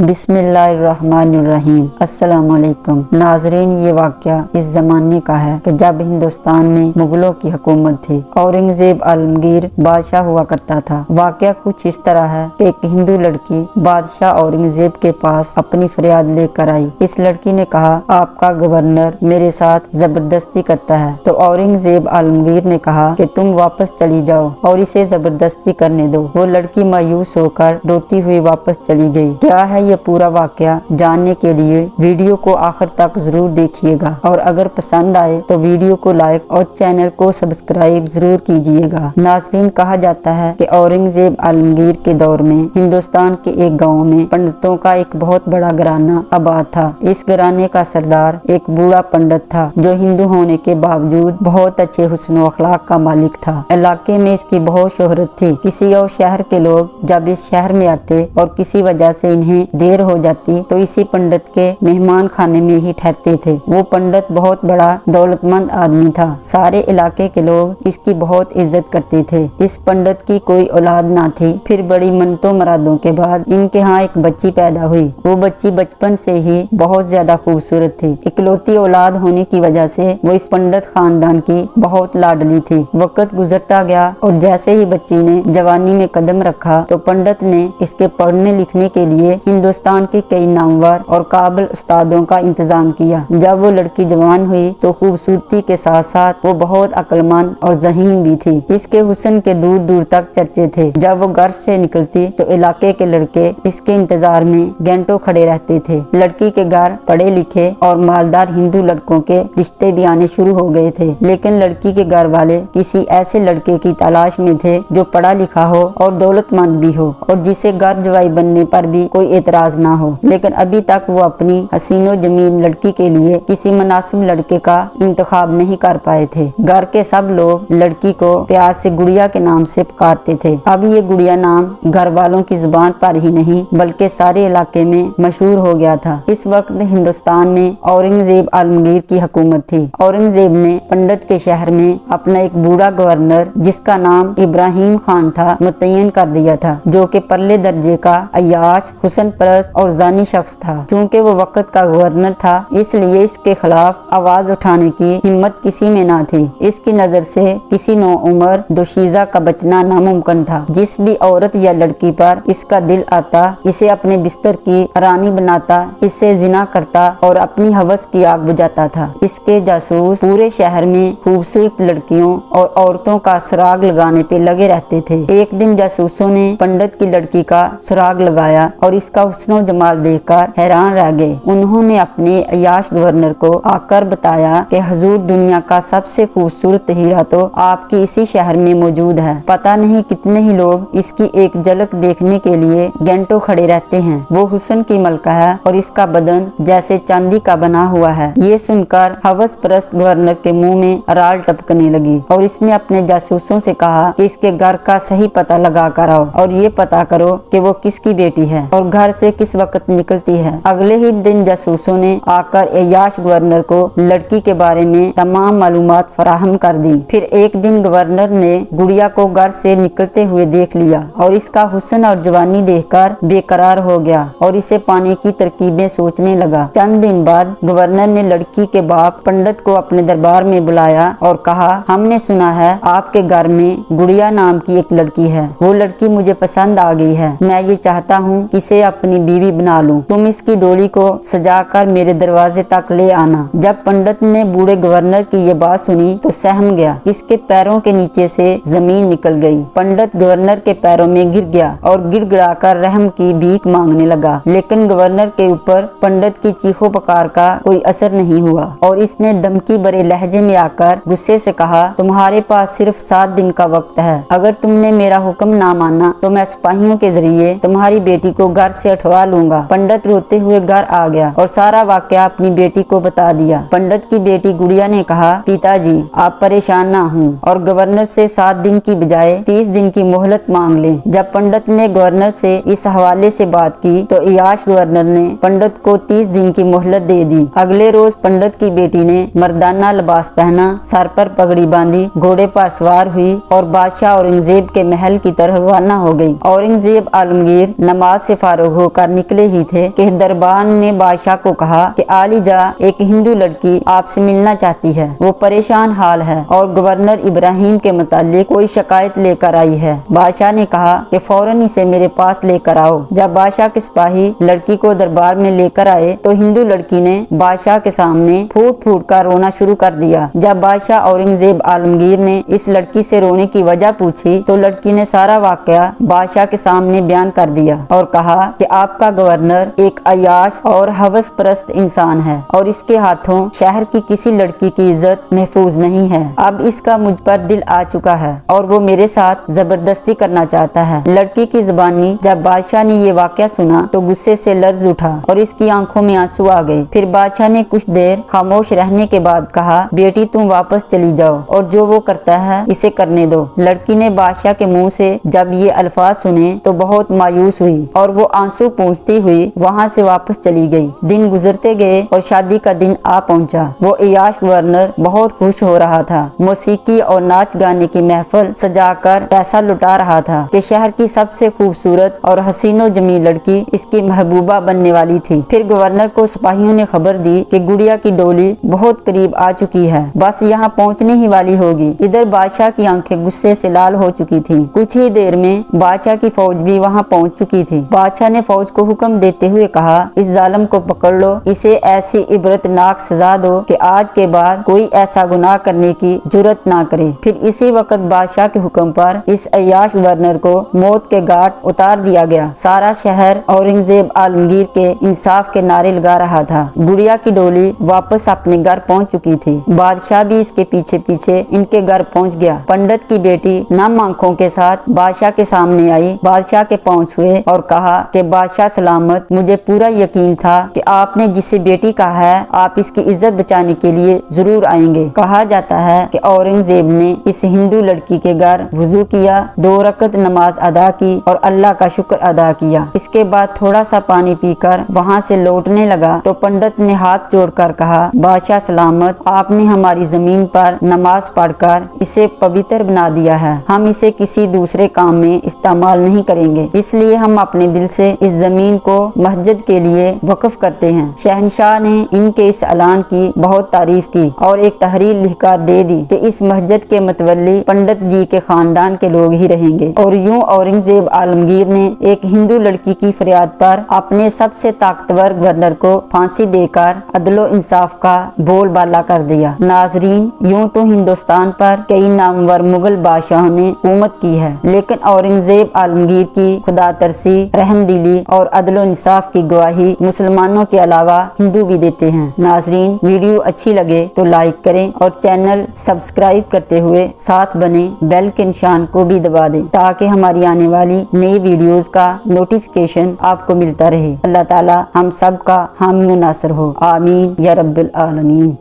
बिस्मिल्लाहिर्रहमानिर्रहीम। अस्सलामुअलैकुम नाजरीन, ये वाक़या इस ज़माने का है कि जब हिंदुस्तान में मुगलों की हुकूमत थी। औरंगज़ेब आलमगीर बादशाह हुआ करता था। वाक़या कुछ इस तरह है कि एक हिंदू लड़की बादशाह औरंगज़ेब के पास अपनी फरियाद लेकर आई। इस लड़की ने कहा, आपका गवर्नर मेरे साथ जबरदस्ती करता है। तो औरंगज़ेब आलमगीर ने कहा कि तुम वापस चली जाओ और इसे जबरदस्ती करने दो। वो लड़की मायूस होकर रोती हुई वापस चली गई। क्या है ये पूरा वाकया, जानने के लिए वीडियो को आखिर तक जरूर देखिएगा और अगर पसंद आए तो वीडियो को लाइक और चैनल को सब्सक्राइब जरूर कीजिएगा। नाज़रीन, कहा जाता है कि औरंगज़ेब आलमगीर के दौर में हिंदुस्तान के एक गांव में पंडितों का एक बहुत बड़ा घराना आबाद था। इस घराने का सरदार एक बूढ़ा पंडित था जो हिंदू होने के बावजूद बहुत अच्छे हुस्न अखलाक का मालिक था। इलाके में इसकी बहुत शोहरत थी। किसी और शहर के लोग जब इस शहर में आते और किसी वजह से इन्हें देर हो जाती तो इसी पंडित के मेहमान खाने में ही ठहरते थे। वो पंडित बहुत बड़ा दौलतमंद आदमी था। सारे इलाके के लोग इसकी बहुत इज्जत करते थे। इस पंडित की कोई औलाद ना थी। फिर बड़ी मिन्नतों मुरादों के बाद इनके यहाँ एक बच्ची पैदा हुई। वो बच्ची बचपन से ही बहुत ज्यादा खूबसूरत थी। इकलौती औलाद होने की वजह से वो इस पंडित खानदान की बहुत लाडली थी। वक्त गुजरता गया और जैसे ही बच्ची ने जवानी में कदम रखा तो पंडित ने इसके पढ़ने लिखने के लिए हिंदुस्तान के कई नामवर और काबिल उस्तादों का इंतजाम किया। जब वो लड़की जवान हुई तो खूबसूरती के साथ साथ वो बहुत अक्लमंद और ज़हीन भी थी। इसके हुस्न के दूर दूर तक चर्चे थे। जब वो घर से निकलती तो इलाके के लड़के इसके इंतजार में घंटों खड़े रहते थे। लड़की के घर पढ़े लिखे और मालदार हिंदू लड़कों के रिश्ते भी आने शुरू हो गए थे, लेकिन लड़की के घर वाले किसी ऐसे लड़के की तलाश में थे जो पढ़ा लिखा हो और दौलतमंद भी हो और जिसे घर जवाई बनने पर भी कोई एतराज ना हो। लेकिन अभी तक वो अपनी हसीनो जमीन लड़की के लिए किसी मुनासिब लड़के का इंतखाब नहीं कर पाए थे। घर के सब लोग लड़की को प्यार से गुड़िया के नाम से पुकारते थे। अब ये गुड़िया नाम घर वालों की जुबान पर ही नहीं बल्कि सारे इलाके में मशहूर हो गया था। इस वक्त हिंदुस्तान में औरंगजेब आलमगीर की हुकूमत थी। औरंगजेब ने पंडित के शहर में अपना एक बूढ़ा गवर्नर जिसका नाम इब्राहिम खान था मुतय्यन कर दिया था, जो कि परले दर्जे का अय्याश, हुस्न परस्त और जानी शख्स था। चूँकि वो वक्त का गवर्नर था इसलिए इसके खिलाफ आवाज उठाने की हिम्मत किसी में ना थी। इसकी नजर से किसी नो उम्र दोशीजा का बचना नामुमकिन था। जिस भी औरत या लड़की पर इसका दिल आता इसे अपने बिस्तर की रानी बनाता, इससे जिना करता और अपनी हवस की आग बुझाता था। इसके जासूस पूरे शहर में खूबसूरत लड़कियों और औरतों का सुराग लगाने पे लगे रहते थे। एक दिन जासूसों ने पंडित की लड़की का सुराग लगाया और इसका हुस्न जमाल देखकर हैरान रह गए। उन्होंने अपने अय्याश गवर्नर को आकर बताया कि हुजूर, दुनिया का सबसे खूबसूरत हीरा तो आपके इसी शहर में मौजूद है। पता नहीं कितने ही लोग इसकी एक झलक देखने के लिए घंटों खड़े रहते हैं। वो हुस्न की मलका है और इसका बदन जैसे चांदी का बना हुआ है। ये सुनकर हवस परस्त गवर्नर के मुंह में राल टपकने लगी और इसने अपने जासूसों से कहा कि इसके घर का सही पता लगा कर आओ और ये पता करो कि वो किसकी बेटी है और घर से किस वक्त निकलती है। अगले ही दिन जासूसों ने आकर अय्याश गवर्नर को लड़की के बारे में तमाम मालूमात फराहम कर दी। फिर एक दिन गवर्नर ने गुड़िया को घर से निकलते हुए देख लिया और इसका हुस्न और जवानी देखकर बेकरार हो गया और इसे पाने की तरकीबें सोचने लगा। चंद दिन बाद गवर्नर ने लड़की के बाप पंडित को अपने दरबार में बुलाया और कहा, हमने सुना है आपके घर में गुड़िया नाम की एक लड़की है। वो लड़की मुझे पसंद आ गई है। मैं ये चाहता हूँ कि इसे अपनी बीवी बना लूं। तुम इसकी डोली को सजाकर मेरे दरवाजे तक ले आना। जब पंडित ने बूढ़े गवर्नर की ये बात सुनी तो सहम गया। इसके पैरों के नीचे से जमीन निकल गई। पंडित गवर्नर के पैरों में गिर गया और गिड़गिड़ाकर रहम की भीख मांगने लगा, लेकिन गवर्नर के ऊपर पंडित की चीखों पुकार का कोई असर नहीं हुआ और इसने धमकी भरे लहजे में आकर गुस्से से कहा, तुम्हारे पास सिर्फ 7 दिन का वक्त है। अगर तुमने मेरा हुक्म ना माना तो मैं सिपाहियों के जरिए तुम्हारी बेटी को घर से उठवा लूंगा। पंडित रोते हुए घर आ गया और सारा वाकया अपनी बेटी को बता दिया। पंडित की बेटी गुड़िया ने कहा, पिताजी आप परेशान ना हों और गवर्नर से 7 दिन की बजाय 30 दिन की मोहलत मांग लें। जब पंडित ने गवर्नर से इस हवाले से बात की तो अय्याश गवर्नर ने पंडित को 30 दिन की मोहलत दे दी। अगले रोज पंडित की बेटी ने मर्दाना लिबास पहना, सर पर पगड़ी बांधी, घोड़े पर सवार हुई और बादशाह औरंगजेब के महल की तरफ रवाना हो गई। औरंगजेब आलमगीर नमाज से फारूक होकर होकर निकले ही थे कि दरबार ने बादशाह को कहा कि आलिजा एक हिंदू लड़की आपसे मिलना चाहती है, वो परेशान हाल है और गवर्नर इब्राहिम के मुतालिक कोई शिकायत लेकर आई है। बादशाह ने कहा कि फौरन इसे मेरे पास लेकर आओ। जब बादशाह के सिपाही लड़की को दरबार में लेकर आए तो हिंदू लड़की ने बादशाह के सामने फूट फूट कर रोना शुरू कर दिया। जब बादशाह औरंगजेब आलमगीर ने इस लड़की से रोने की वजह पूछी तो लड़की ने सारा वाकया बादशाह के सामने बयान कर दिया और कहा कि आपका गवर्नर एक अय्याश और हवस परस्त इंसान है और इसके हाथों शहर की किसी लड़की की इज्जत महफूज नहीं है। अब इसका मुझ पर दिल आ चुका है और वो मेरे साथ जबरदस्ती करना चाहता है। लड़की की जुबानी जब बादशाह ने ये वाकया सुना तो गुस्से से लर्ज उठा और इसकी आंखों में आंसू आ गए। फिर बादशाह ने कुछ देर खामोश रहने के बाद कहा, बेटी तुम वापस चली जाओ और जो वो करता है इसे करने दो। लड़की ने बादशाह के मुंह से जब ये अल्फाज सुने तो बहुत मायूस हुई और वो आंसू पोंछती हुई वहाँ से वापस चली गई। दिन गुजरते गए और शादी का दिन आ पहुँचा। वो अय्याश गवर्नर बहुत खुश हो रहा था। मौसीकी और नाच गाने की महफिल सजाकर पैसा लुटा रहा था कि शहर की सबसे खूबसूरत और हसीनो जमीन लड़की इसकी महबूबा बनने वाली थी। फिर गवर्नर को सिपाहियों ने खबर दी कि गुड़िया की डोली बहुत करीब आ चुकी है, बस यहाँ पहुँचने ही वाली होगी। इधर बादशाह की आंखें गुस्से से लाल हो चुकी थी। कुछ ही देर में बादशाह की फौज भी वहाँ पहुँच चुकी थी। बादशाह ने फौज को हुक्म देते हुए कहा, इस जालिम को पकड़ लो, इसे ऐसी इबरतनाक सजा दो कि आज के बाद कोई ऐसा गुनाह करने की जुर्रत ना करे। फिर इसी वक्त बादशाह के हुक्म पर इस अय्याश गवर्नर को मौत के घाट उतार दिया गया। सारा शहर औरंगजेब आलमगीर के इंसाफ के नारे लगा रहा था। गुड़िया की डोली वापस अपने घर पहुंच चुकी थी। बादशाह भी इसके पीछे पीछे इनके घर पहुंच गया। पंडित की बेटी नम आंखों के साथ बादशाह के सामने आई, बादशाह के पांव छुए और कहा कि बादशाह सलामत, मुझे पूरा यकीन था कि आपने जिसे बेटी कहा है आप इसकी इज्जत बचाने के लिए जरूर आएंगे। कहा जाता है कि औरंगजेब ने इस हिंदू लड़की के घर वुजू किया, 2 रकत नमाज अदा की और अल्लाह का शुक्र अदा किया। इसके बाद थोड़ा सा पानी पीकर वहाँ से लौटने लगा तो पंडित ने हाथ जोड़कर कहा, बादशाह सलामत, आपने हमारी जमीन पर नमाज पढ़कर इसे पवित्र बना दिया है। हम इसे किसी दूसरे काम में इस्तेमाल नहीं करेंगे, इसलिए हम अपने दिल से इस जमीन को मस्जिद के लिए वक्फ करते हैं। शहनशाह ने इनके इस ऐलान की बहुत तारीफ की और एक तहरीर लिखकर दे दी कि इस मस्जिद के मतवल्ली पंडित जी के खानदान के लोग ही रहेंगे। और यूं औरंगजेब आलमगीर ने एक हिंदू लड़की की फरियाद पर अपने सबसे ताकतवर गवर्नर को फांसी देकर अदलो इंसाफ का बोलबाला कर दिया। नाजरीन, यूं तो हिंदुस्तान पर कई नामवर मुगल बादशाहों ने हुकूमत की है, लेकिन औरंगजेब आलमगीर की खुदा तरसी, रहमदिली और अदलो इंसाफ की गवाही मुसलमानों के अलावा हिंदू भी देते हैं। नाजरीन, वीडियो अच्छी लगे तो लाइक करें और चैनल सब्सक्राइब करते हुए साथ बने बेल के निशान को भी दबा दें ताकि हमारी आने वाली नई वीडियोस का नोटिफिकेशन आपको मिलता रहे। अल्लाह ताला हम सब का हामी नासर हो। आमीन या रब्बुल आलमीन।